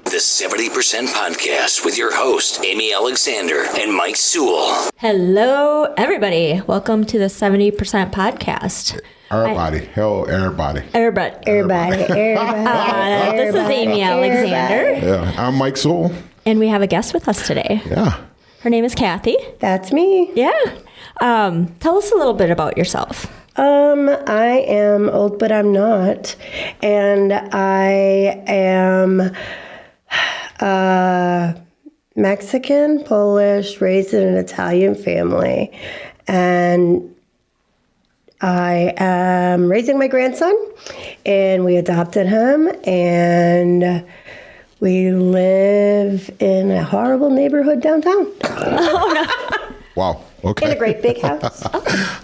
The 70% Podcast with your host, Amy Alexander and Mike Sewell. Hello, everybody. Welcome to the 70% Podcast. Everybody. This is Amy Alexander. Yeah, I'm Mike Sewell. And we have a guest with us today. Yeah. Her name is Cathi. That's me. Yeah. Tell us a little bit about yourself. I am old, but I'm not. And I am Mexican, Polish, raised in an Italian family. And I am raising my grandson, and we adopted him, and we live in a horrible neighborhood downtown. Oh, no. Wow. Okay. In a great big house.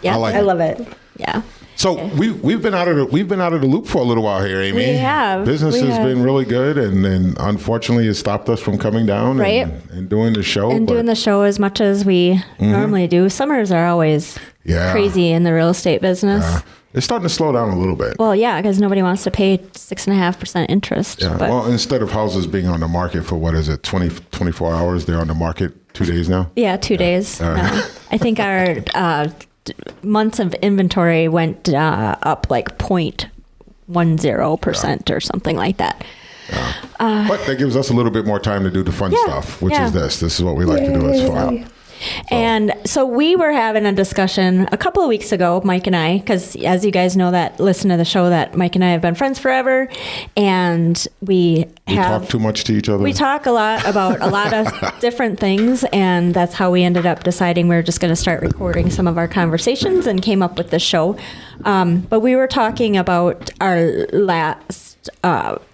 Yeah. I love it. Yeah. So we've been out of the loop for a little while here, Amy. We have. Business has been really good, and then unfortunately it stopped us from coming down and doing the show. And doing the show as much as we normally do. Summers are always crazy in the real estate business. It's starting to slow down a little bit. Well, yeah, because nobody wants to pay 6.5% interest. Yeah. But, well, instead of houses being on the market for 24 hours, they're on the market 2 days now. Yeah, 2 days. I think our months of inventory went up like 0.10% or something like that. Yeah. But that gives us a little bit more time to do the fun stuff, which is this. This is what we like to do as fun. And so we were having a discussion a couple of weeks ago, Mike and I, because as you guys know that listen to the show, that Mike and I have been friends forever, and we talk too much to each other. We talk a lot about a lot of different things, and that's how we ended up deciding we were just going to start recording some of our conversations and came up with this show. But we were talking about our last,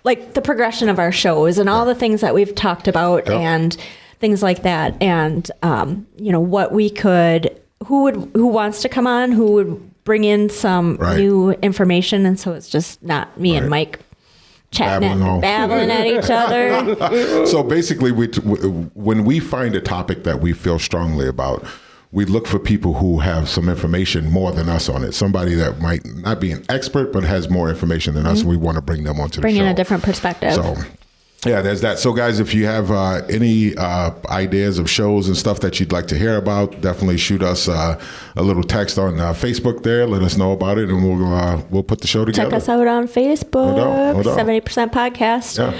like the progression of our shows and all the things that we've talked about and things like that, and what we could, who wants to come on, who would bring in some new information, and so it's just not me and Mike chatting babbling at each other. So basically, when we find a topic that we feel strongly about, we look for people who have some information more than us on it. Somebody that might not be an expert but has more information than us, and we want to bring them onto the show. Bring in a different perspective. So. Yeah, there's that. So, guys, if you have any ideas of shows and stuff that you'd like to hear about, definitely shoot us a little text on Facebook there. Let us know about it, and we'll put the show together. Check us out on Facebook, no doubt. 70% Podcast. Yeah.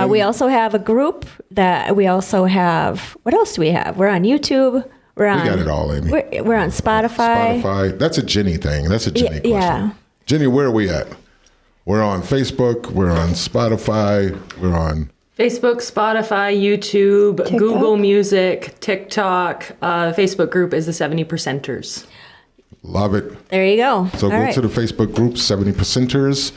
We also have a group that we also have. What else do we have? We're on YouTube. We got it all, Amy. We're on Spotify. That's a Jenny thing. That's a Jenny question. Yeah. Jenny, where are we at? We're on Facebook. We're on Spotify. We're on Facebook, Spotify, YouTube, TikTok? Google Music, TikTok. Facebook group is the 70%ers. Love it. There you go. So go to the Facebook group, 70%ers,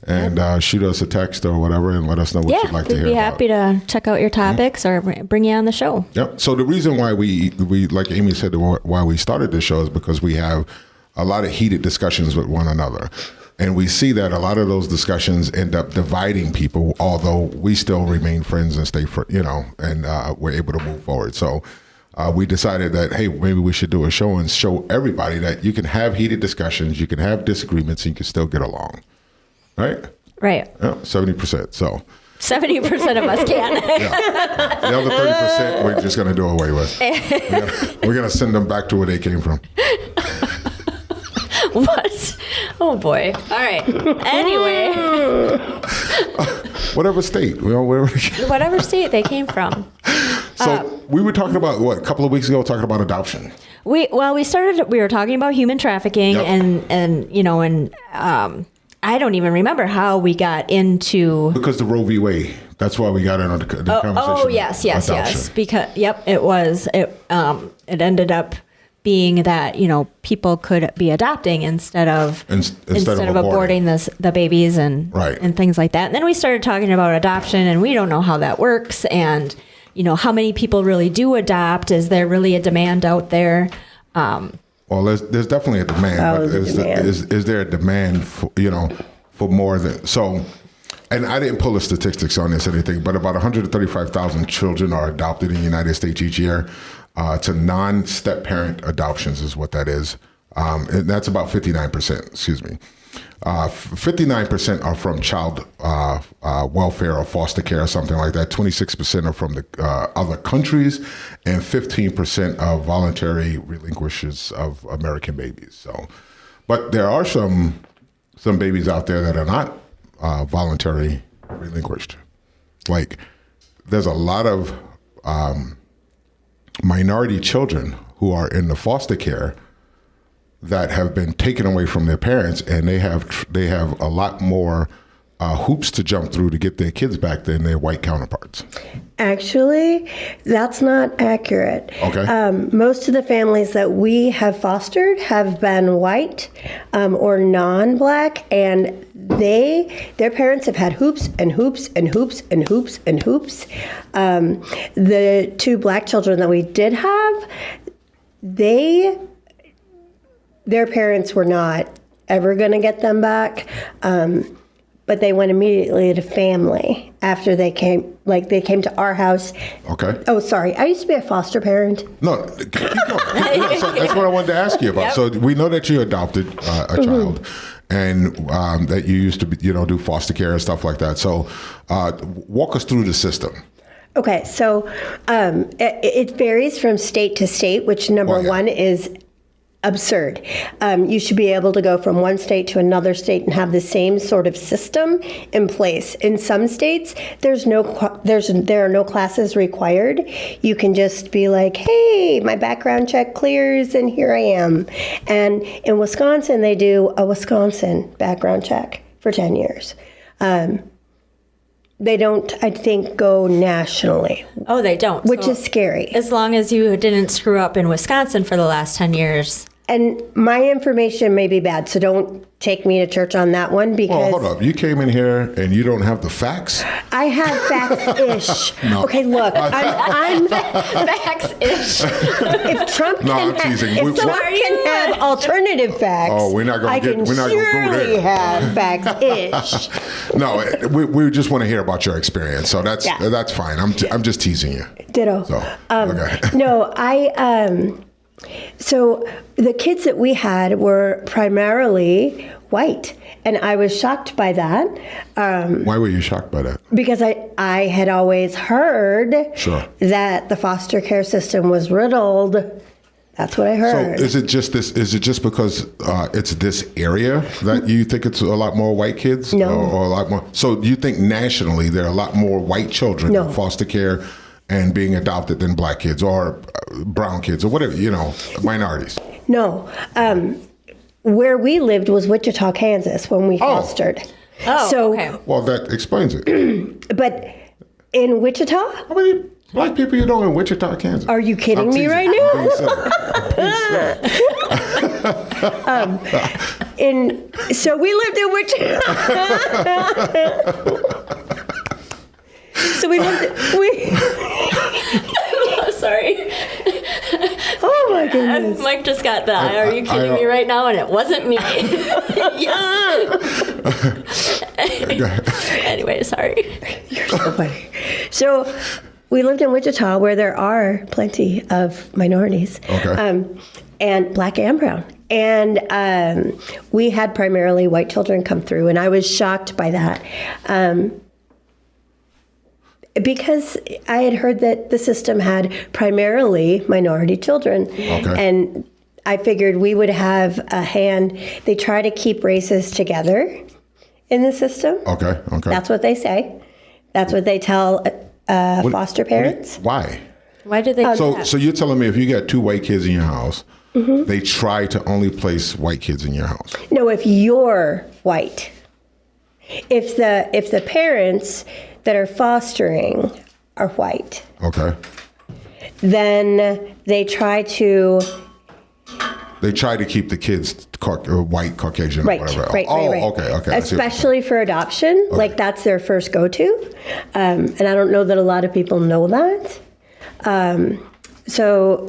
and shoot us a text or whatever and let us know what you'd like to hear we'd be happy to check out your topics or bring you on the show. Yep. So the reason why we like Amy said, why we started this show is because we have a lot of heated discussions with one another. And we see that a lot of those discussions end up dividing people, although we still remain friends and stay, and we're able to move forward. So we decided that, hey, maybe we should do a show and show everybody that you can have heated discussions, you can have disagreements, and you can still get along. Right? Right. Yeah, 70%. So 70% of us can. Yeah. The other 30% we're just going to do away with. We're going to send them back to where they came from. What? Oh boy. All right. Anyway. Whatever state. Whatever state they came from. So we were talking about, a couple of weeks ago, talking about adoption. We were talking about human trafficking and I don't even remember how we got into. Because the Roe v. Wade. That's why we got into the conversation. Oh, yes. Because, it ended up being that, people could be adopting instead of aborting the babies and things like that. And then we started talking about adoption, and we don't know how that works, and how many people really do adopt. Is there really a demand out there? Well, there's definitely a demand, but is there a demand for more than so? And I didn't pull the statistics on this or anything, but about 135,000 children are adopted in the United States each year. To non-step parent adoptions is what that is. And that's about 59%, excuse me. 59% are from child welfare or foster care or something like that. 26% are from the other countries, and 15% are voluntary relinquishers of American babies. So, but there are some babies out there that are not voluntary relinquished. Like, there's a lot of minority children who are in the foster care that have been taken away from their parents, and they have a lot more hoops to jump through to get their kids back than their white counterparts. Actually, that's not accurate. Okay. Most of the families that we have fostered have been white or non-black, and their parents have had hoops and hoops and hoops and hoops and hoops. The 2 black children that we did have, their parents were not ever going to get them back, but they went immediately to family after they came. Like, they came to our house. Okay. Oh, sorry. I used to be a foster parent. No, keep going. That's what I wanted to ask you about. Yep. So we know that you adopted a child, and that you used to do foster care and stuff like that. So walk us through the system. Okay, so it varies from state to state, which number one is absurd. You should be able to go from one state to another state and have the same sort of system in place. In some states, there are no classes required. You can just be like, hey, my background check clears and here I am. And in Wisconsin, they do a Wisconsin background check for 10 years. They don't, I think, go nationally. Oh, they don't. Which is scary. As long as you didn't screw up in Wisconsin for the last 10 years. And my information may be bad, so don't take me to church on that one because... Well, hold up. You came in here and you don't have the facts? I have facts-ish. No. Okay, look, I'm facts-ish. If Trump can have alternative facts, we're not going to go there. I can surely have facts-ish. No, we just want to hear about your experience, so that's fine. I'm just teasing you. Ditto. So, okay. No, So the kids that we had were primarily white, and I was shocked by that. Why were you shocked by that? Because I had always heard that the foster care system was riddled. That's what I heard. So is it just because it's this area that you think it's a lot more white kids? No. Or a lot more? So you think nationally there are a lot more white children in foster care and being adopted than black kids or brown kids or whatever, minorities? No. Where we lived was Wichita, Kansas when we fostered. Oh, so, okay. Well, that explains it. But in Wichita? How many black people you know in Wichita, Kansas? Are you kidding me right now? So we lived in Wichita. So we lived. Sorry. Oh my goodness. Mike just got that. Are you kidding me right now? And it wasn't me. Anyway, sorry. You're so funny. So we lived in Wichita, where there are plenty of minorities, and black and brown. And we had primarily white children come through, and I was shocked by that. Because I had heard that the system had primarily minority children. And I figured we would have a hand. They try to keep races together in the system. Okay. That's what they say. That's what they tell foster parents. Why? Why do they do that? So you're telling me if you got 2 white kids in your house, they try to only place white kids in your house? No, if you're white. If the parents that are fostering are white. Okay. Then they try to keep the kids white, Caucasian, right, or whatever. Right. Okay. Especially for adoption, like that's their first go-to. And I don't know that a lot of people know that. So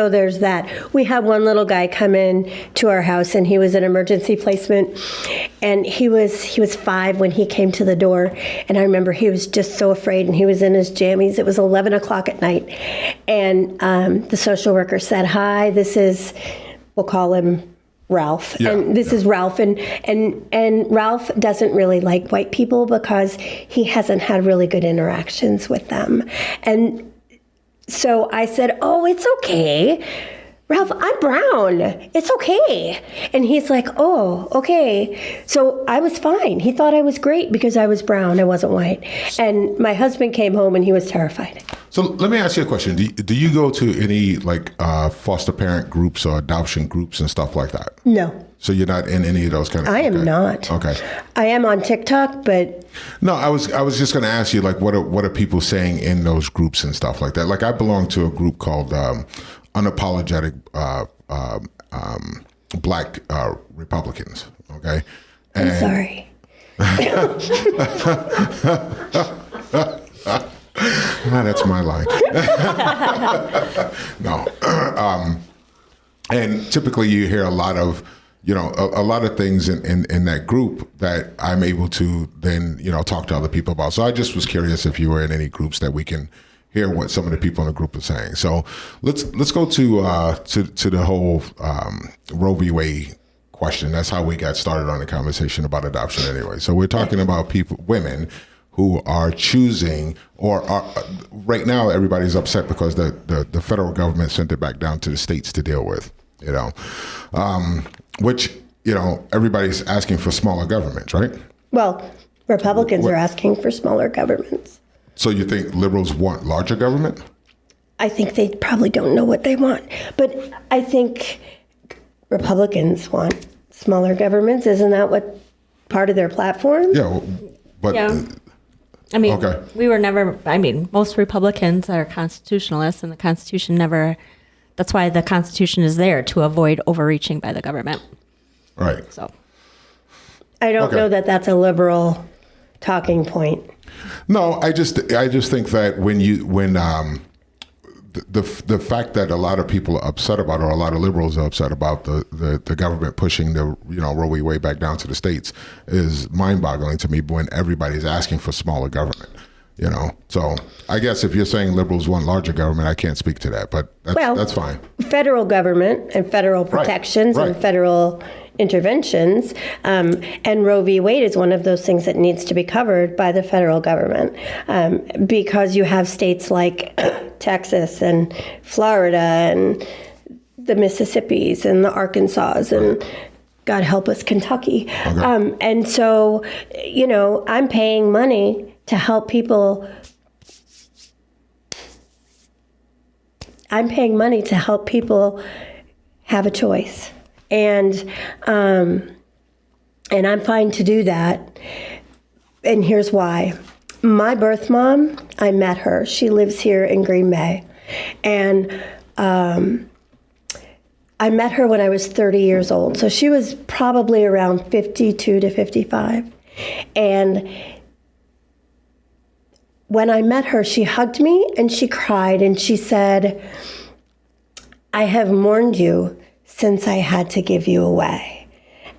there's that. We had one little guy come in to our house, and he was an emergency placement, and he was 5 when he came to the door, and I remember he was just so afraid, and he was in his jammies. It was 11 o'clock at night, and the social worker said, "Hi, this is," we'll call him Ralph, Yeah, and this is Ralph, and Ralph doesn't really like white people because he hasn't had really good interactions with them. And so I said, "Oh, it's okay, Ralph, I'm brown. It's okay." And he's like, "Oh, okay." So I was fine. He thought I was great because I was brown. I wasn't white. And my husband came home and he was terrified. So let me ask you a question. Do you go to any like foster parent groups or adoption groups and stuff like that? No. So you're not in any of those kind of. I am not. Okay. I am on TikTok, but No, I was just going to ask you, like, what are people saying in those groups and stuff like that? Like, I belong to a group called Unapologetic Black Republicans. Okay. I'm sorry. That's my line. No. And typically you hear a lot of, a lot of things in that group that I'm able to then, talk to other people about. So I just was curious if you were in any groups that we can hear what some of the people in the group are saying. So let's go to the whole Roe v. Wade question. That's how we got started on the conversation about adoption anyway. So we're talking about women who are choosing, or are, right now everybody's upset because the federal government sent it back down to the states to deal with, which, everybody's asking for smaller governments, right? Well, Republicans are asking for smaller governments. So you think liberals want larger government? I think they probably don't know what they want. But I think Republicans want smaller governments. Isn't that what part of their platform? Yeah, but... Yeah. I mean, Okay. we were never, most Republicans are constitutionalists, and the Constitution never, that's why the Constitution is there, to avoid overreaching by the government. Right. So I don't know that that's a liberal talking point. No, I just think that when the fact that a lot of people are upset about, or a lot of liberals are upset about the government pushing the Roe v. Wade back down to the states is mind-boggling to me when everybody's asking for smaller government. So I guess if you're saying liberals want larger government, I can't speak to that, but that's fine. Federal government and federal protections and federal interventions, and Roe v. Wade is one of those things that needs to be covered by the federal government, because you have states like Texas and Florida and the Mississippis and the Arkansas and God help us, Kentucky. Okay. And so, I'm paying money to help people. I'm paying money to help people have a choice. And I'm fine to do that. And here's why. My birth mom, I met her. She lives here in Green Bay. And I met her when I was 30 years old. So she was probably around 52 to 55. And when I met her, she hugged me and she cried and she said, "I have mourned you since I had to give you away."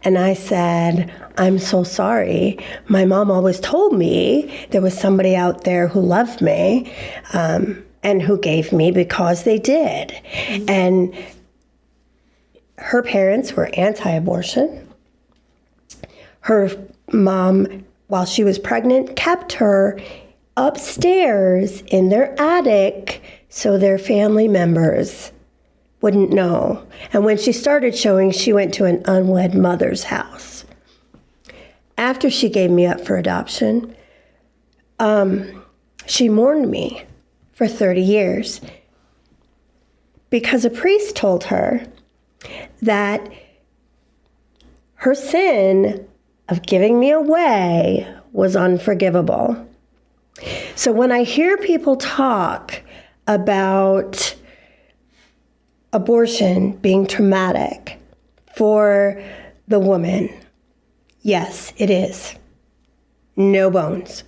And I said, "I'm so sorry. My mom always told me there was somebody out there who loved me and who gave me because they did." Mm-hmm. And her parents were anti-abortion. Her mom, while she was pregnant, kept her upstairs in their attic so their family members wouldn't know. And when she started showing, she went to an unwed mother's house. After she gave me up for adoption, she mourned me for 30 years because a priest told her that her sin of giving me away was unforgivable. So when I hear people talk about abortion being traumatic for the woman, yes, it is. No bones.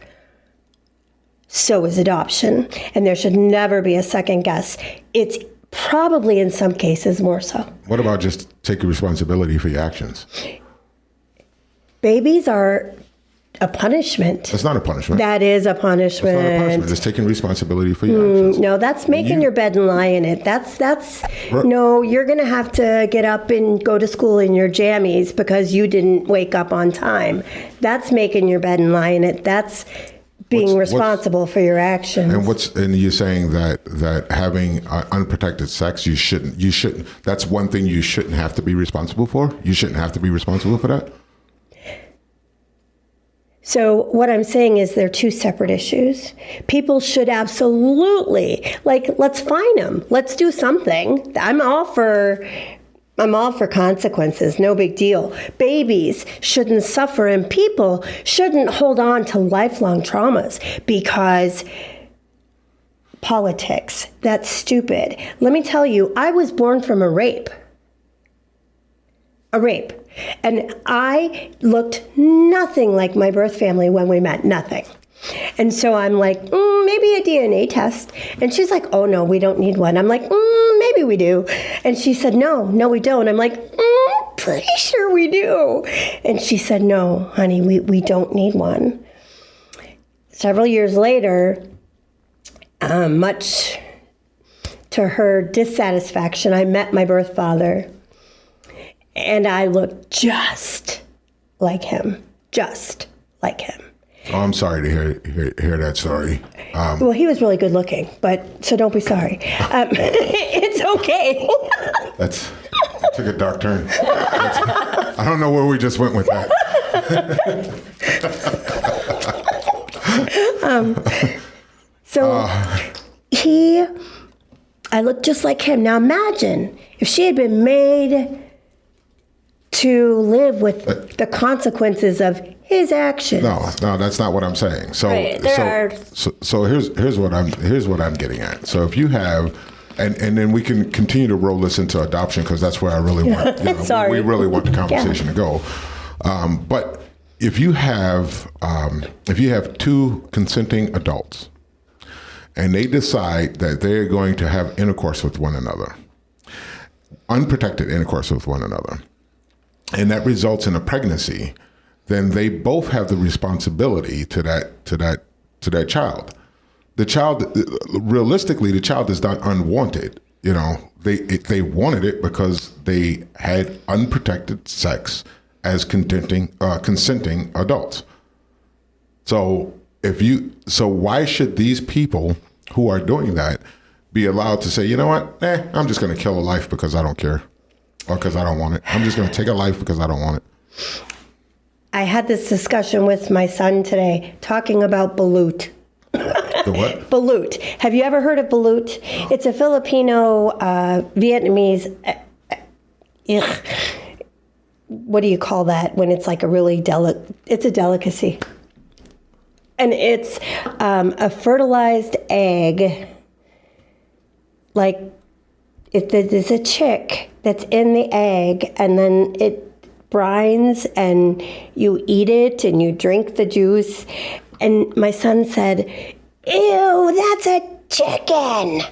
So is adoption. And there should never be a second guess. It's probably in some cases more so. What about just taking responsibility for your actions? Babies are a punishment. It's not a punishment. That is a punishment. It's not a punishment. It's taking responsibility for your actions. No, that's making your bed and lie in it. No, you're going to have to get up and go to school in your jammies because you didn't wake up on time. That's making your bed and lie in it. That's being responsible for your actions. And you're saying that having unprotected sex, you shouldn't, that's one thing you shouldn't have to be responsible for? You shouldn't have to be responsible for that? So what I'm saying is they're two separate issues. People should absolutely, let's fine them. Let's do something. I'm all for consequences, no big deal. Babies shouldn't suffer, and people shouldn't hold on to lifelong traumas because politics, that's stupid. Let me tell you, I was born from a rape. And I looked nothing like my birth family when we met, nothing. And so I'm like, maybe a DNA test. And she's like, oh, no, we don't need one. I'm like, maybe we do. And she said, no, we don't. I'm like, pretty sure we do. And she said, no, honey, we don't need one. Several years later, much to her dissatisfaction, I met my birth father. And I looked just like him. Oh, I'm sorry to hear that story. Well, he was really good looking, so don't be sorry. It's okay. That took a dark turn. I don't know where we just went with that. I looked just like him. Now imagine if she had been made to live with the consequences of his actions. No, that's not what I'm saying. So, Right, so here's what I'm getting at. So if you have, and then we can continue to roll this into adoption because that's where I really want. Sorry. We really want the conversation to go. But if you have two consenting adults, and they decide that they're going to have intercourse with one another, unprotected intercourse with one another, and that results in a pregnancy, then they both have the responsibility to that child. The child, realistically, the child is not unwanted. They wanted it because they had unprotected sex as consenting adults. So why should these people who are doing that be allowed to say, you know what, I'm just going to kill a life because I don't care. Or because I don't want it. I'm just going to take a life because I don't want it. I had this discussion with my son today, talking about balut. The what? Balut. Have you ever heard of balut? It's a Filipino, Vietnamese. What do you call that when it's like a really it's a delicacy. And it's a fertilized egg, there's a chick that's in the egg, and then it brines, and you eat it, and you drink the juice. And my son said, ew, that's a chicken.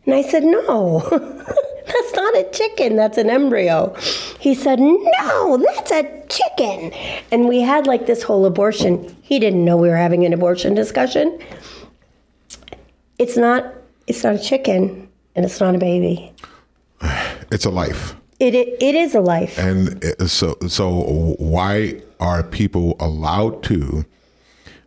And I said, no, that's not a chicken, that's an embryo. He said, no, that's a chicken. And we had this whole abortion. He didn't know we were having an abortion discussion. It's not a chicken, and it's not a baby. It's a life. It is a life. And so why are people allowed to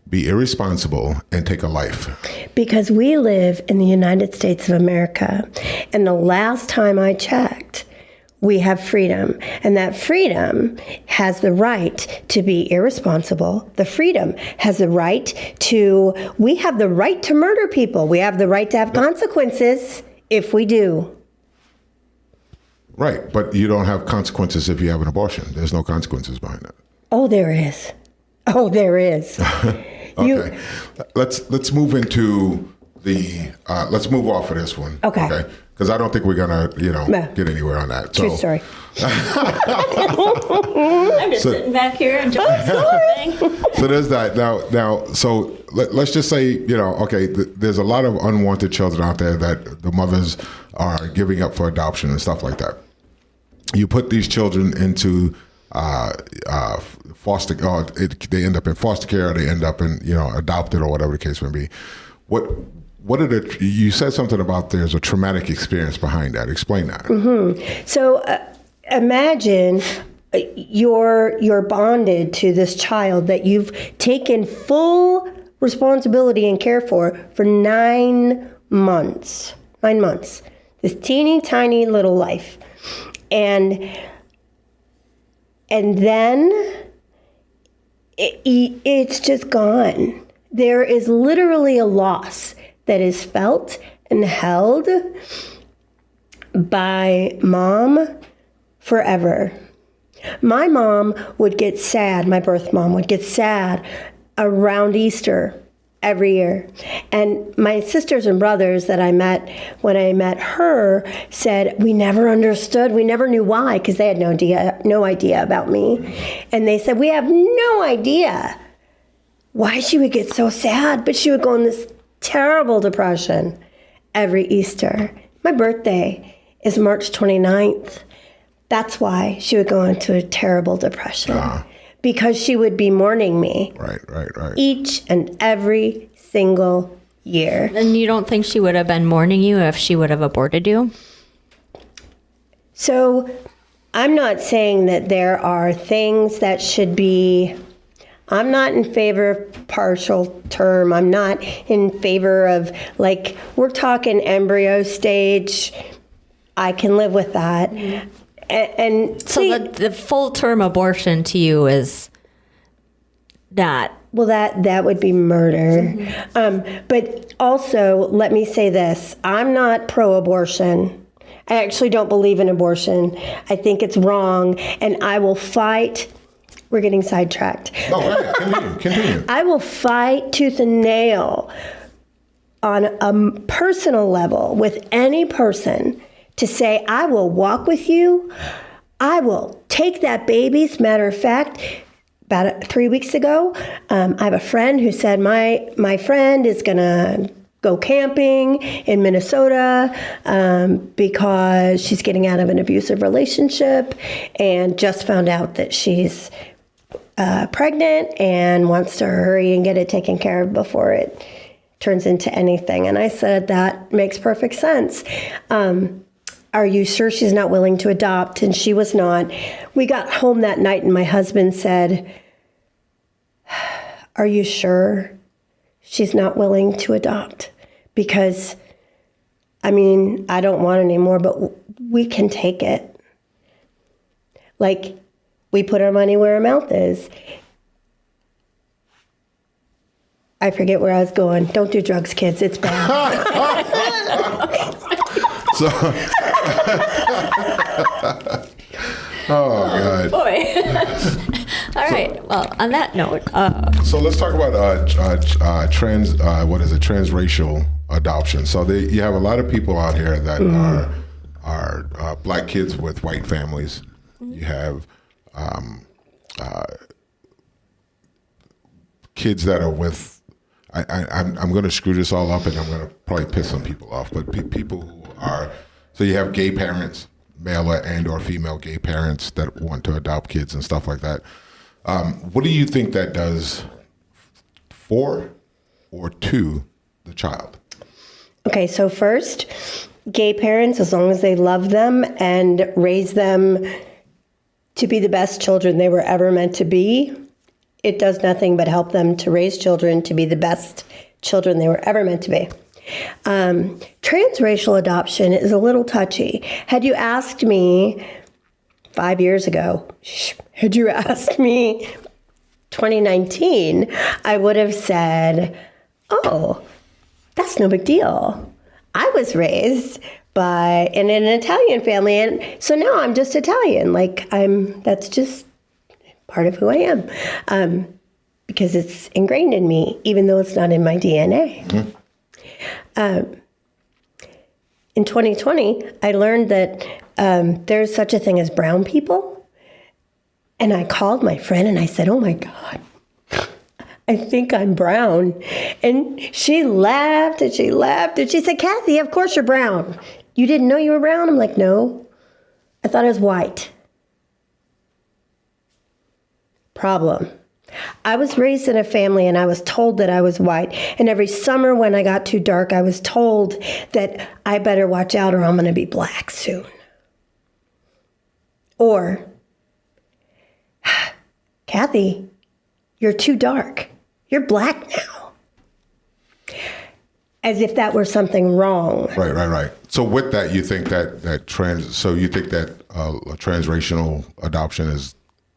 be irresponsible and take a life? Because we live in the United States of America. And the last time I checked, we have freedom. And that freedom has the right to be irresponsible. The freedom has the right we have the right to murder people. We have the right to have consequences if we do. Right, but you don't have consequences if you have an abortion. There's no consequences behind that. Oh, there is. Okay, let's move into let's move off of this one. Okay. Because I don't think we're gonna get anywhere on that. True story. I'm just sitting back here enjoying something. So there's that. Now, so let's just say, there's a lot of unwanted children out there that the mothers are giving up for adoption and stuff like that. You put these children into foster. They end up in foster care. Or they end up in adopted or whatever the case may be. What are you said something about there's a traumatic experience behind that. Explain that. Mm-hmm. So imagine you're bonded to this child that you've taken full responsibility and care for 9 months. 9 months. This teeny tiny little life. And then it's just gone. There is literally a loss that is felt and held by mom forever. My mom would get sad, my birth mom would get sad around Easter every year. And my sisters and brothers that I met when I met her said, we never understood, we never knew why, because they had no idea about me. And they said, we have no idea why she would get so sad, but she would go in this terrible depression every Easter. My birthday is March 29th. That's why she would go into a terrible depression. Because she would be mourning me. Right. Each and every single year. And you don't think she would have been mourning you if she would have aborted you? So I'm not saying that there are things that should be... I'm not in favor of partial term. I'm not in favor of, we're talking embryo stage. I can live with that. Mm-hmm. And so the full term abortion to you is that? Well, that would be murder. Mm-hmm. But also, let me say this. I'm not pro-abortion. I actually don't believe in abortion. I think it's wrong, and I will fight. We're getting sidetracked. No, right. Continue. I will fight tooth and nail on a personal level with any person to say, I will walk with you. I will take that baby. As a matter of fact, about 3 weeks ago, I have a friend who said, my friend is going to go camping in Minnesota because she's getting out of an abusive relationship and just found out that she's pregnant and wants to hurry and get it taken care of before it turns into anything. And I said, that makes perfect sense. Are you sure she's not willing to adopt? And she was not. We got home that night and my husband said, are you sure she's not willing to adopt? Because, I don't want any more, but we can take it. We put our money where our mouth is. I forget where I was going. Don't do drugs, kids. It's bad. So, oh God. Boy. All right. Well, on that note. So let's talk about transracial adoption. So you have a lot of people out here that are black kids with white families. You have kids that are with. I'm going to screw this all up, and I'm going to probably piss some people off. But people who are, so you have gay parents, male and or female gay parents that want to adopt kids and stuff like that. What do you think that does for or to the child? Okay, so first, gay parents, as long as they love them and raise them to be the best children they were ever meant to be, it does nothing but help them to raise children to be the best children they were ever meant to be. Transracial adoption is a little touchy. Had you asked me 5 years ago, had you asked me 2019, I would have said, oh, that's no big deal. I was raised in an Italian family, and so now I'm just Italian. That's just part of who I am, because it's ingrained in me, even though it's not in my DNA. Mm-hmm. In 2020, I learned that there's such a thing as brown people, and I called my friend and I said, oh my God, I think I'm brown. And she laughed and she laughed and she said, Cathi, of course you're brown. You didn't know you were brown? I'm like, no, I thought I was white. problem. I was raised in a family and I was told that I was white. And every summer when I got too dark, I was told that I better watch out or I'm going to be black soon. Or, Cathi, you're too dark. You're black now. As if that were something wrong. Right. So with that, you think so you think that a transracial adoption is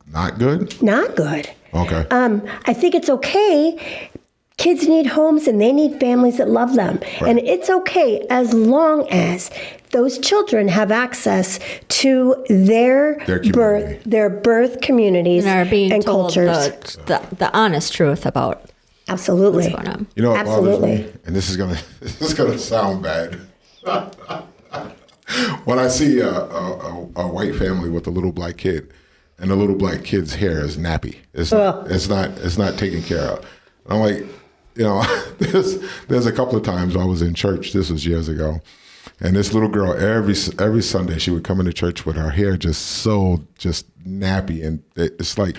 not good? Not good. Okay. I think it's okay. Kids need homes and they need families that love them. Right. And it's okay as long as those children have access to their birth communities And are being and told cultures. the honest truth about Absolutely. what's going on. You know what bothers Absolutely. me? And this is gonna sound bad. When I see a white family with a little black kid, and the little black kid's hair is nappy, it's not taken care of. And I'm like, there's a couple of times I was in church. This was years ago, and this little girl every Sunday she would come into church with her hair just nappy, and it's like,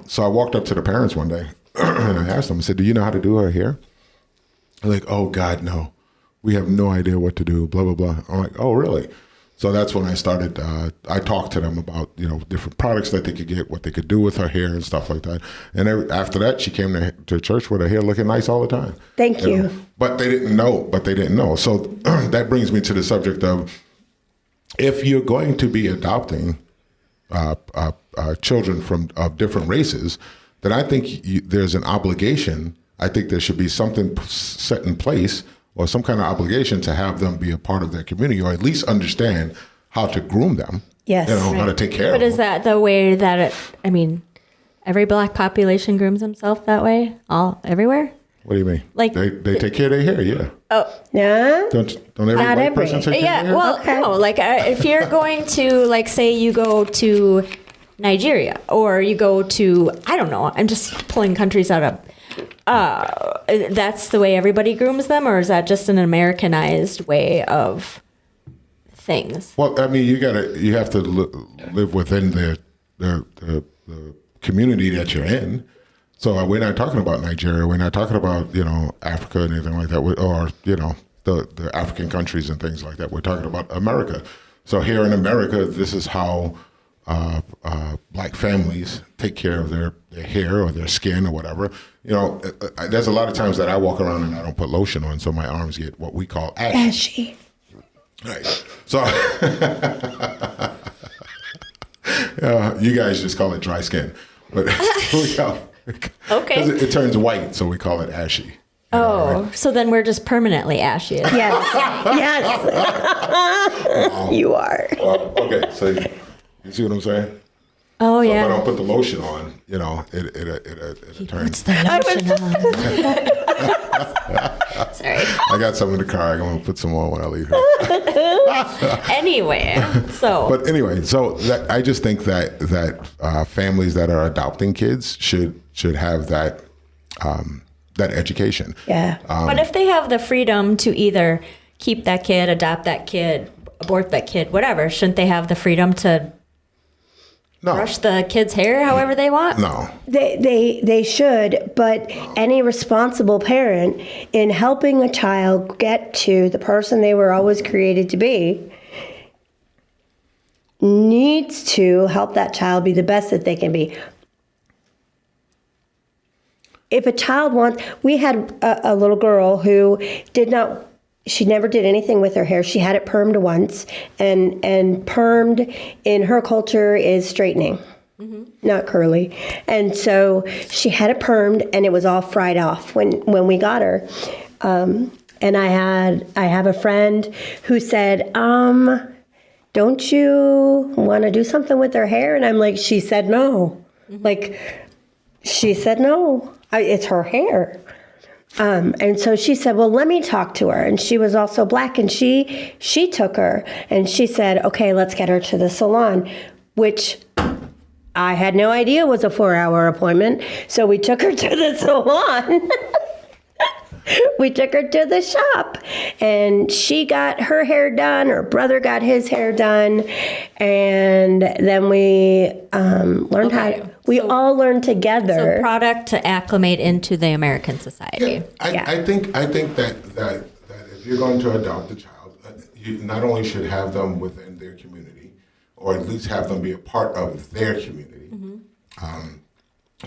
So I walked up to the parents one day. And I asked them, I said, do you know how to do her hair? They're like, oh, God, no. We have no idea what to do, blah, blah, blah. I'm like, oh, really? So that's when I started, I talked to them about, different products that they could get, what they could do with her hair and stuff like that. And after that, she came to church with her hair looking nice all the time. Thank you. But they didn't know. So that brings me to the subject of, if you're going to be adopting children of different races, then I think there's an obligation. I think there should be something set in place or some kind of obligation to have them be a part of their community, or at least understand how to groom them. Yes. How to take care of them. But is that the way that every black population grooms themselves that way? Everywhere? What do you mean? Like they take care of their hair, yeah. Oh. No. Don't every Not white every. person take care of their hair? Well, Okay. no. Like if you're going to, say you go to Nigeria, or you go to, I don't know, I'm just pulling countries out of, that's the way everybody grooms them, or is that just an Americanized way of things? Well, I mean, you have to live within the community that you're in. So we're not talking about Nigeria. We're not talking about, Africa or anything like that, or, the African countries and things like that. We're talking about America. So here in America, this is how black families take care of their hair or their skin or whatever. There's a lot of times that I walk around and I don't put lotion on, so my arms get what we call ashy. Right. So you guys just call it dry skin, but Okay. it turns white, so we call it ashy. Oh, so then we're just permanently ashy. Yes. Yes. You are. Well, okay, so you see what I'm saying? Oh, So yeah. if I don't put the lotion on, it turns. What's the lotion on? Sorry. I got some in the car. I'm going to put some on when I leave here. Anyway, But anyway, I just think that families that are adopting kids should have that education. Yeah. but if they have the freedom to either keep that kid, adopt that kid, abort that kid, whatever, shouldn't they have the freedom to brush the kid's hair however they want? No. They should, but any responsible parent, in helping a child get to the person they were always created to be, needs to help that child be the best that they can be. If a child we had a little girl who she never did anything with her hair. She had it permed once, and permed in her culture is straightening, not curly. And so she had it permed, and it was all fried off when we got her. And I have a friend who said, don't you want to do something with her hair? And I'm like, she said no. She said no. It's her hair. And so she said, well, let me talk to her. And she was also black, and she took her, and she said, okay, let's get her to the salon, which I had no idea was a 4-hour appointment. So we took her to the salon. We took her to the shop, and she got her hair done. Her brother got his hair done. And then we learned We all learn together. So product to acclimate into the American society. I think that if you're going to adopt a child, you not only should have them within their community, or at least have them be a part of their community,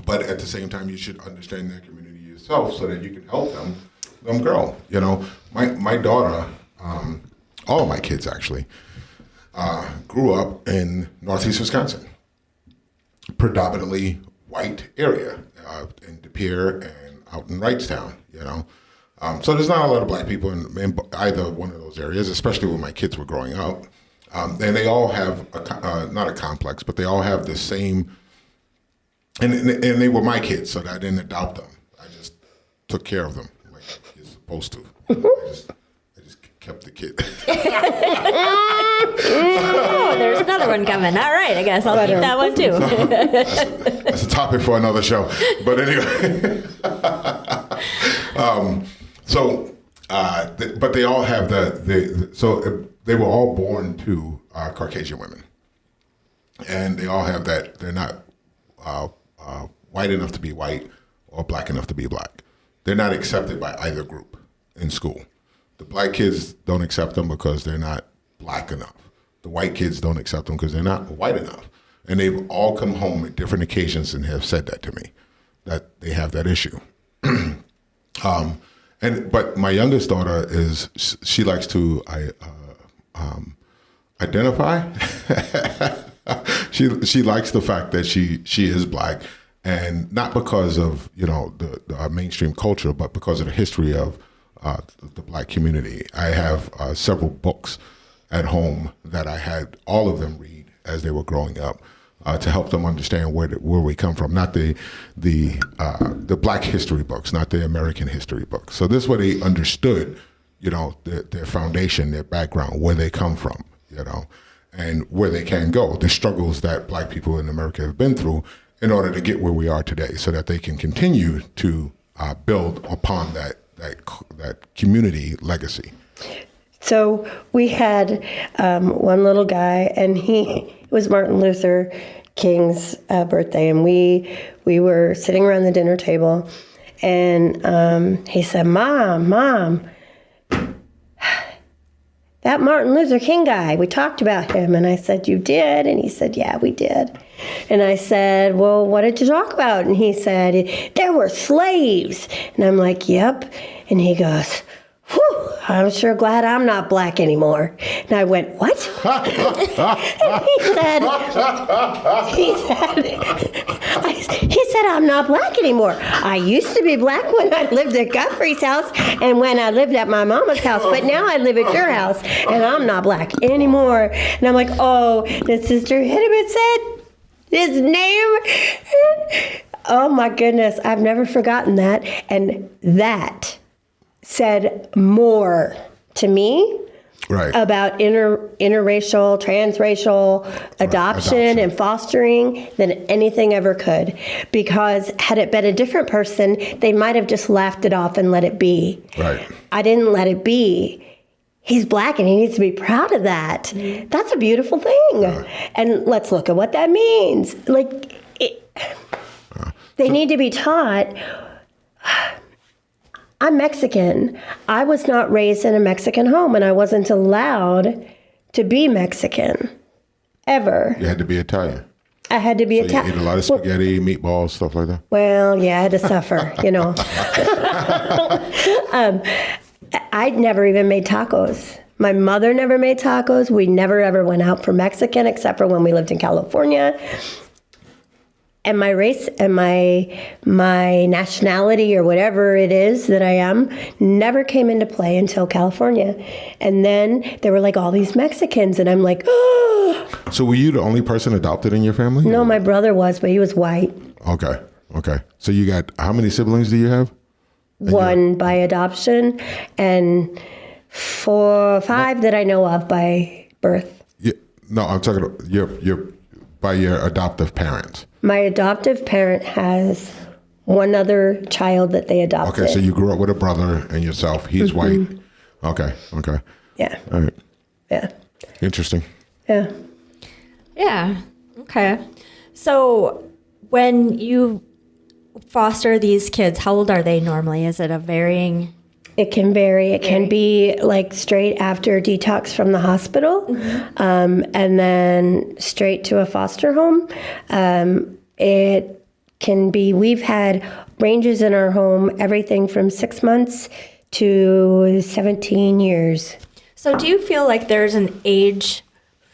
but at the same time, you should understand their community yourself so that you can help them grow. You know, my daughter, all of my kids actually, grew up in Northeast Wisconsin, predominantly white area, in De Pere and out in Wrightstown, you know. So there's not a lot of black people in either one of those areas, especially when my kids were growing up. And they all have, not a complex, but they all have the same, and they were my kids, so I didn't adopt them. I just took care of them like you're supposed to. I just kept the kid. Oh, there's another one coming. All right, I guess I'll keep that one too. That's a topic for another show. But anyway, but they all have so they were all born to Caucasian women, and they all have that. They're not white enough to be white or black enough to be black. They're not accepted by either group in school. The black kids don't accept them because they're not black enough. The white kids don't accept them because they're not white enough. And they've all come home at different occasions and have said that to me, that they have that issue. But my youngest daughter she likes to identify. She likes the fact that she is black, and not because of the mainstream culture, but because of the history of the black community. I have several books at home that I had all of them read as they were growing up to help them understand where we come from. Not the black history books, not the American history books. So this way they understood, their foundation, their background, where they come from, and where they can go, the struggles that black people in America have been through in order to get where we are today, so that they can continue to build upon that community legacy. So we had one little guy, and it was Martin Luther King's birthday, and we were sitting around the dinner table, and he said, Mom, that Martin Luther King guy, we talked about him. And I said, you did? And he said, yeah, we did. And I said, well, what did you talk about? And he said, there were slaves. And I'm like, yep. And he goes, whew, I'm sure glad I'm not black anymore. And I went, what? He said, I'm not black anymore. I used to be black when I lived at Guthrie's house and when I lived at my mama's house, but now I live at your house and I'm not black anymore. And I'm like, oh, the Sister Hittman said his name. Oh my goodness, I've never forgotten that. And that said more to me about interracial, transracial adoption and fostering than anything ever could. Because had it been a different person, they might have just laughed it off and let it be. Right. I didn't let it be. He's black and he needs to be proud of that. That's a beautiful thing. And let's look at what that means. They need to be taught. I'm Mexican. I was not raised in a Mexican home, and I wasn't allowed to be Mexican, ever. You had to be Italian. I had to be Italian. You ate a lot of spaghetti, meatballs, stuff like that? Well, yeah, I had to suffer, I never even made tacos. My mother never made tacos. We never, ever went out for Mexican, except for when we lived in California. And my race and my nationality or whatever it is that I am never came into play until California. And then there were all these Mexicans, and I'm like, oh. So were you the only person adopted in your family? No, my brother was, but he was white. Okay. So you got, how many siblings do you have? One by adoption and 5 that I know of by birth. Yeah, no, I'm talking about your by your adoptive parents. My adoptive parent has one other child that they adopted. Okay, so you grew up with a brother and yourself. He's white. Okay. Yeah. All right. Yeah. Interesting. Yeah. Yeah. Okay. So When you foster these kids, how old are they normally? Is it a varying? It can vary. It can be like straight after detox from the hospital, and then straight to a foster home. It can be, we've had ranges in our home, everything from 6 months to 17 years. So do you feel like there's an age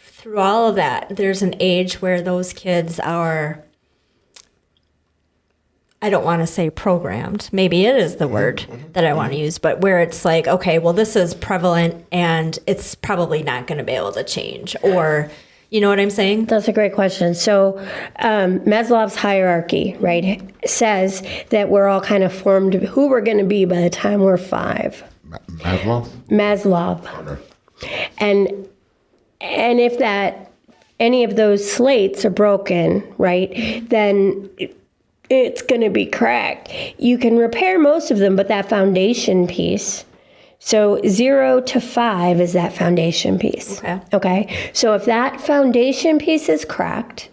through all of that? There's an age where those kids are, I don't want to say programmed. Maybe it is the word that I want to use, but where it's like, okay, well, this is prevalent and it's probably not going to be able to change, or, you know what I'm saying? That's a great question. So Maslow's hierarchy, right, says that we're all kind of formed who we're going to be by the time we're 5. Maslow. Okay. And if any of those slates are broken, right, then it's going to be cracked. You can repair most of them, but that foundation piece. So 0 to 5 is that foundation piece. Okay. So if that foundation piece is cracked,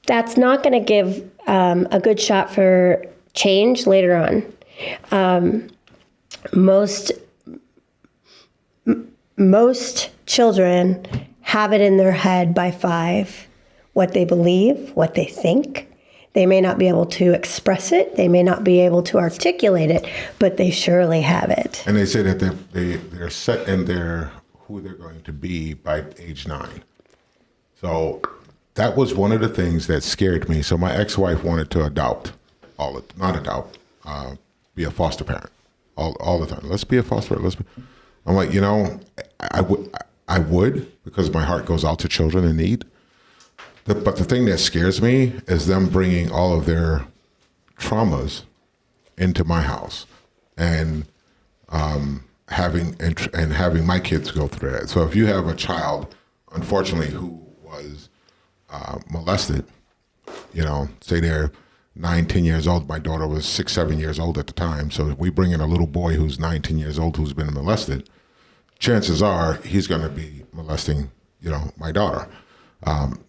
that's not going to give a good shot for change later on. Most children have it in their head by 5, what they believe, what they think. They may not be able to express it. They may not be able to articulate it, but they surely have it. And they say that they're set in who they're going to be by age 9. So that was one of the things that scared me. So my ex-wife wanted to be a foster parent all the time. Let's be a foster parent. I'm like, I would, because my heart goes out to children in need. But the thing that scares me is them bringing all of their traumas into my house and having my kids go through that. So if you have a child, unfortunately, who was molested, say they're 9, 10 years old. My daughter was 6, 7 years old at the time. So if we bring in a little boy who's 9, 10 years old who's been molested, chances are he's going to be molesting, my daughter.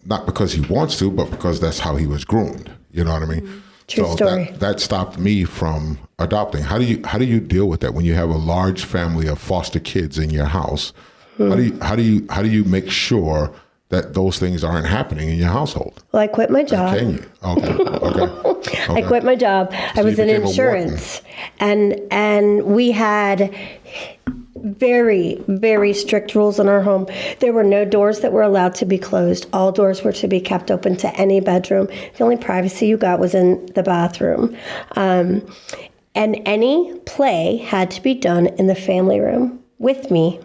Not because he wants to, but because that's how he was groomed. You know what I mean? True story. That stopped me from adopting. How do you deal with that when you have a large family of foster kids in your house? How do you make sure that those things aren't happening in your household? Well, I quit my job. Can you? Okay. I quit my job. I was in insurance, and we had very, very strict rules in our home. There were no doors that were allowed to be closed. All doors were to be kept open to any bedroom. The only privacy you got was in the bathroom. And any play had to be done in the family room with me.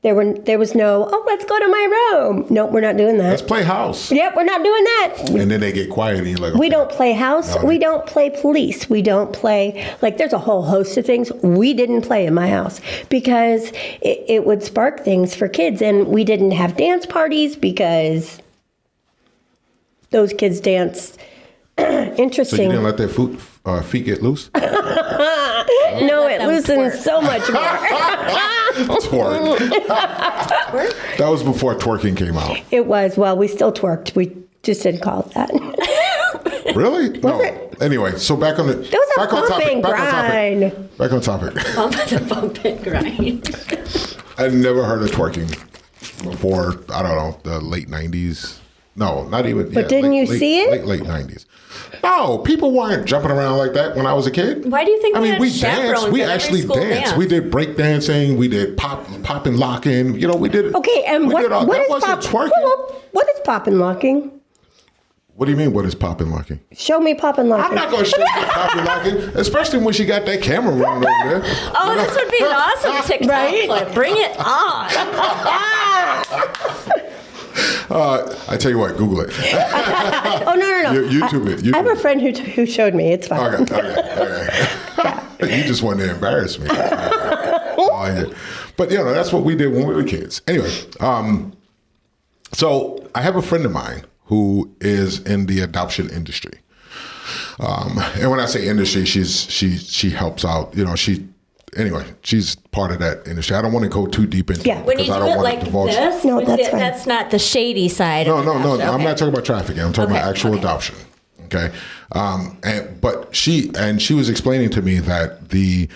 There was no, let's go to my room. Nope, we're not doing that. Let's play house. Yep, we're not doing that. And then they get quiet and you're like, okay. We don't play house. We don't play police. We don't play, there's a whole host of things we didn't play in my house because it would spark things for kids. And we didn't have dance parties because those kids dance interesting. So you didn't let their feet get loose? No, it loosens so much more. Twerk. That was before twerking came out. It was. Well, we still twerked. We just didn't call it that. Really? No. Anyway, so back on the It was a bump and grind. Back on topic. Bump and grind. I never heard of twerking before, I don't know, the late 90s. No, not even. But didn't you see it? Late 90s. No, people weren't jumping around like that when I was a kid. Why do you think we danced. We actually danced. We did break dancing. We did pop and locking. We did. Okay, and what that is wasn't twerking. What is pop and locking? What do you mean, what is pop and locking? Show me pop and locking. I'm not going to show you pop and locking, especially when she got that camera running over there. Oh, this would be an awesome TikTok clip. Bring it on. I tell you what, Google it. Oh, no. YouTube it. I have a friend who showed me. It's fine. Okay. You just wanted to embarrass me. But, that's what we did when we were kids. Anyway, so I have a friend of mine who is in the adoption industry. And when I say industry, she helps out. She anyway, she's part of that industry. I don't want to go too deep into it When you because I do don't it want like to divulge. this, No, that's fine. that's not the shady side. No, of no. adoption. I'm Okay. not talking about trafficking. I'm talking Okay, about actual okay. adoption. Okay, but she was explaining to me that the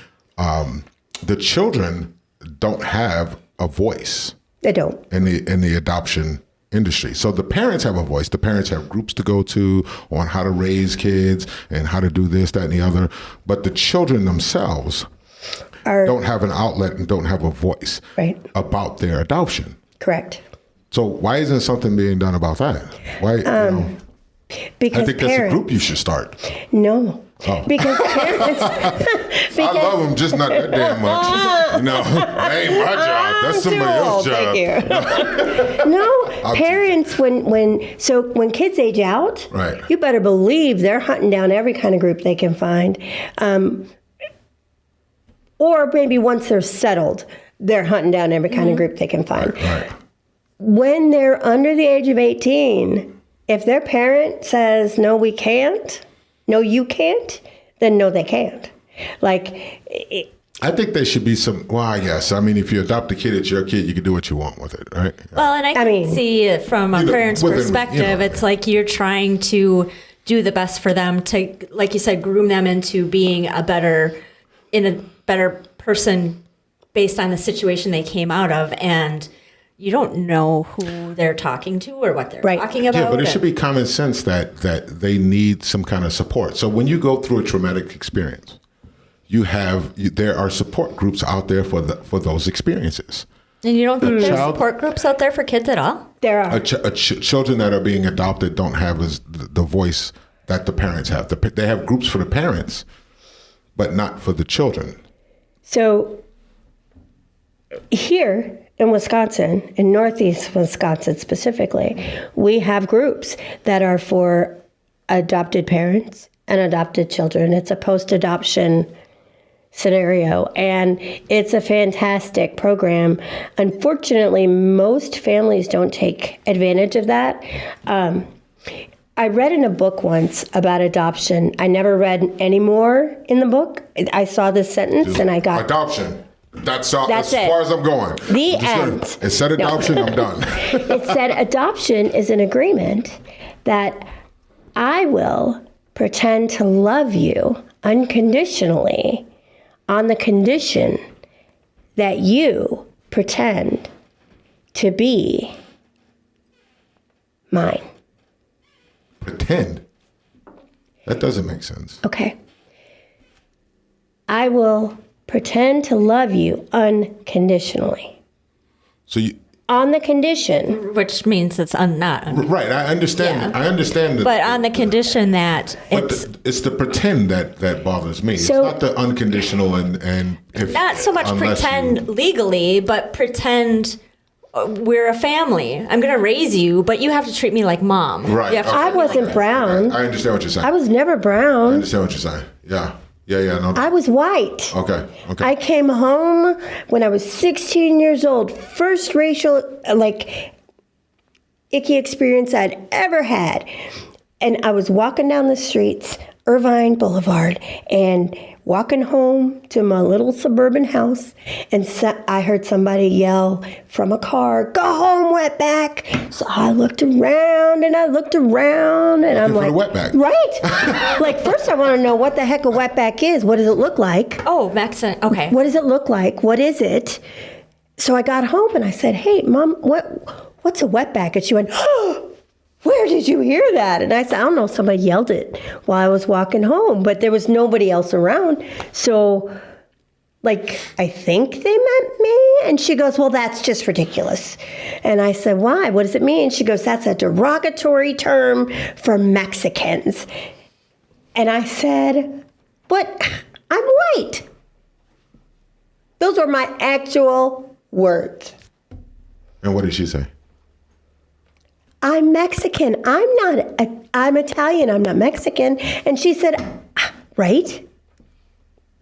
children don't have a voice They don't. in the adoption industry. So the parents have a voice. The parents have groups to go to on how to raise kids and how to do this, that, and the other. But the children themselves don't have an outlet and don't have a voice about their adoption. Correct. So why isn't something being done about that? Why? Because I think that's a group you should start. No. Oh. Because parents. I love them, just not that damn much. That ain't my job. That's somebody else's job. Thank you. No, parents, when kids age out, Right. you better believe they're hunting down every kind of group they can find. Or maybe once they're settled, they're hunting down every kind of group they can find. Right. When they're under the age of 18, if their parent says, no, we can't, no, you can't, then no, they can't. I think there should be some. Well, yes. I mean, if you adopt a kid, it's your kid. You can do what you want with it, right? Well, and I can see it from a parent's perspective. It's like you're trying to do the best for them to, like you said, groom them into being a better person based on the situation they came out of, and you don't know who they're talking to or what they're talking about. Yeah, but it should be common sense that they need some kind of support. So when you go through a traumatic experience, there are support groups out there for those experiences. And you don't think there's support groups out there for kids at all? There are. Children that are being adopted don't have the voice that the parents have. They have groups for the parents, but not for the children. So here in Wisconsin, in Northeast Wisconsin specifically, we have groups that are for adopted parents and adopted children. It's a post-adoption scenario, and it's a fantastic program. Unfortunately, most families don't take advantage of that. I read in a book once about adoption. I never read any more in the book. I saw this sentence and I got... Adoption. That's as it. far as I'm going. The end. It said adoption, I'm done. It said adoption is an agreement that I will pretend to love you unconditionally on the condition that you pretend to be mine. Pretend? That doesn't make sense. Okay. I will pretend to love you unconditionally. So you... On the condition. Which means it's not. Right, I understand. Yeah. I understand that. But on the condition that it's the pretend that bothers me. So, it's not the unconditional and if, not so much pretend legally, but pretend we're a family. I'm going to raise you, but you have to treat me like mom. Right. You have to I wasn't brown. I understand what you're saying. I was never I brown. understand what you're saying. Yeah. No. I was white. Okay. I came home when I was 16 years old. First racial, icky experience I'd ever had. And I was walking down the streets, Irvine Boulevard, and walking home to my little suburban house, and I heard somebody yell from a car, "Go home, wetback!" So I looked around, and I'm like, for the wetback. Right? First I want to know what the heck a wetback is. What does it look like? Oh, Mexican. Okay. What does it look like? What is it? So I got home and I said, "Hey, Mom, what's a wetback?" And she went, "Oh, where did you hear that?" And I said, "I don't know. Somebody yelled it while I was walking home, but there was nobody else around. So, I think they meant me." And she goes, "Well, that's just ridiculous." And I said, "Why? What does it mean?" She goes, "That's a derogatory term for Mexicans." And I said, "But I'm white." Those are my actual words. And what did she say? "I'm Mexican. I'm Italian. I'm not Mexican." And she said, "Right?"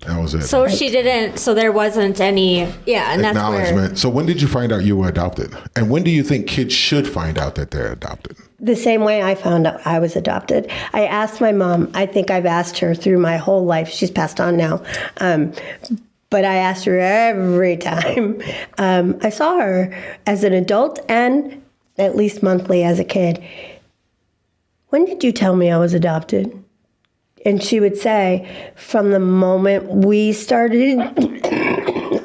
That was it. So she didn't, so there wasn't any, and that's acknowledgement. where. So when did you find out you were adopted? And when do you think kids should find out that they're adopted? The same way I found out I was adopted. I asked my mom. I think I've asked her through my whole life. She's passed on now. But but I asked her every time I saw her as an adult and at least monthly as a kid. When did you tell me I was adopted? And she would say, from the moment we started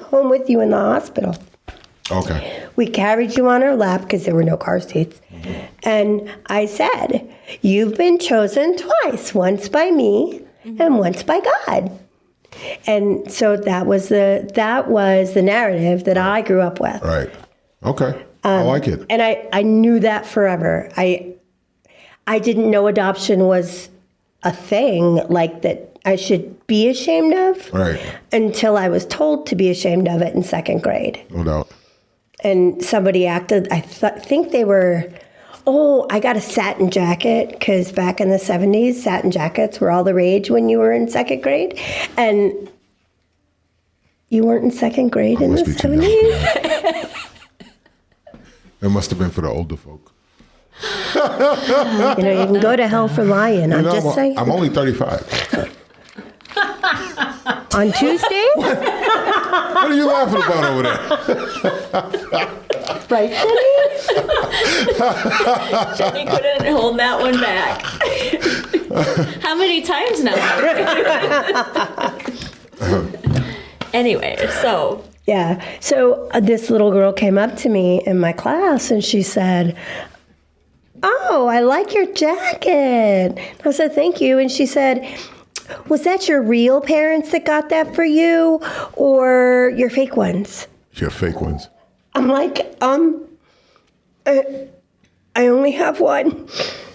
home with you in the hospital. Okay. We carried you on our lap because there were no car seats. And I said, you've been chosen twice, once by me and once by God. And so that was the narrative that I grew up with. Right. Okay. I like it. And I knew that forever. I didn't know adoption was a thing like that I should be ashamed of. Right. Until I was told to be ashamed of it in second grade. No doubt. And somebody acted, I think they were, I got a satin jacket, because back in the 70s, satin jackets were all the rage when you were in second grade. And you weren't in second grade in the 70s? It must have been for the older folk. You can go to hell for lying. I'm just saying. I'm only 35. On Tuesday? What are you laughing about over there? Right, Jenny couldn't hold that one back. How many times now? Anyway, so. Yeah. So this little girl came up to me in my class and she said, "Oh, I like your jacket." I said, "Thank you." And she said, "Was that your real parents that got that for you or your fake ones?" Your fake ones. I'm like, I only have one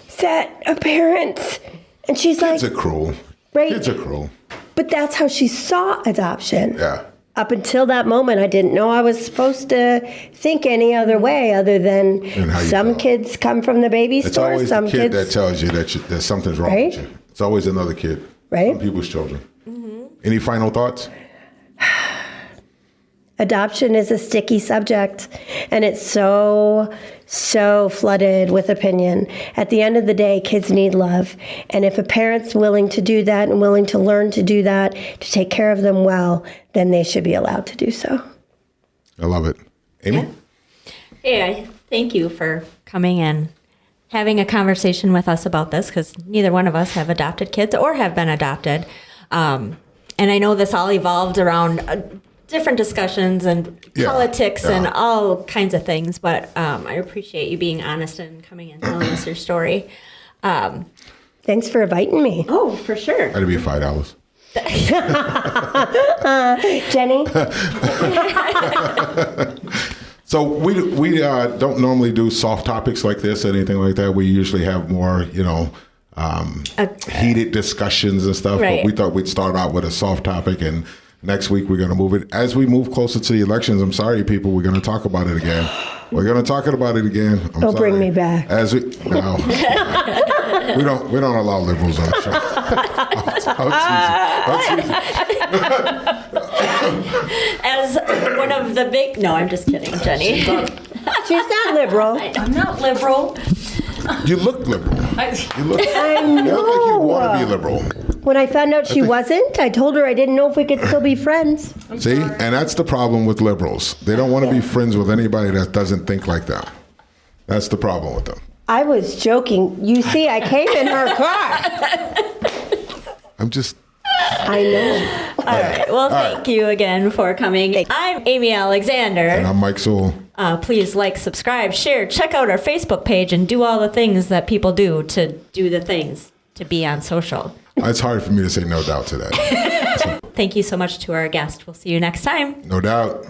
set of parents. And she's Kids like, are cruel. Right. Kids are cruel. But that's how she saw adoption. Yeah. Up until that moment, I didn't know I was supposed to think any other way other than some kids come from the baby It's store. always Some the kid kids that tells you that that something's wrong Right? with you. It's always another kid. Right. Some people's children. Any final thoughts? Adoption is a sticky subject, and it's so flooded with opinion. At the end of the day, kids need love. And if a parent's willing to do that and willing to learn to do that, to take care of them well, then they should be allowed to do so. I love it. Amy? Hey, thank you for coming and having a conversation with us about this, because neither one of us have adopted kids or have been adopted. And I know this all evolved around different discussions and politics and all kinds of things, but I appreciate you being honest and coming and telling us your story. Thanks for inviting me. Oh, for sure. That'd be $5. Jenny? So we don't normally do soft topics like this, anything like that. We usually have more, heated discussions and stuff. Right. But we thought we'd start out with a soft topic, and next week we're going to move it. As we move closer to the elections, I'm sorry, people, we're going to talk about it again. We're going to talk about it again. Don't bring me back. No. we don't allow liberals on the show. I'll tease you. As one of the big... No, I'm just kidding, Jenny. She's not liberal. I'm not liberal. You look liberal. You look I like you know. want to be liberal. When I found out she wasn't, I told her I didn't know if we could still be friends. See? And that's the problem with liberals. They don't want to be friends with anybody that doesn't think like them. That's the problem with them. I was joking. You see, I came in her car. I'm just... I know. All right. Well, thank you again for coming. I'm Amy Alexander. And I'm Mike Sewell. Please like, subscribe, share, check out our Facebook page, and do all the things that people do to do the things to be on social. It's hard for me to say no doubt to that. Thank you so much to our guest. We'll see you next time. No doubt.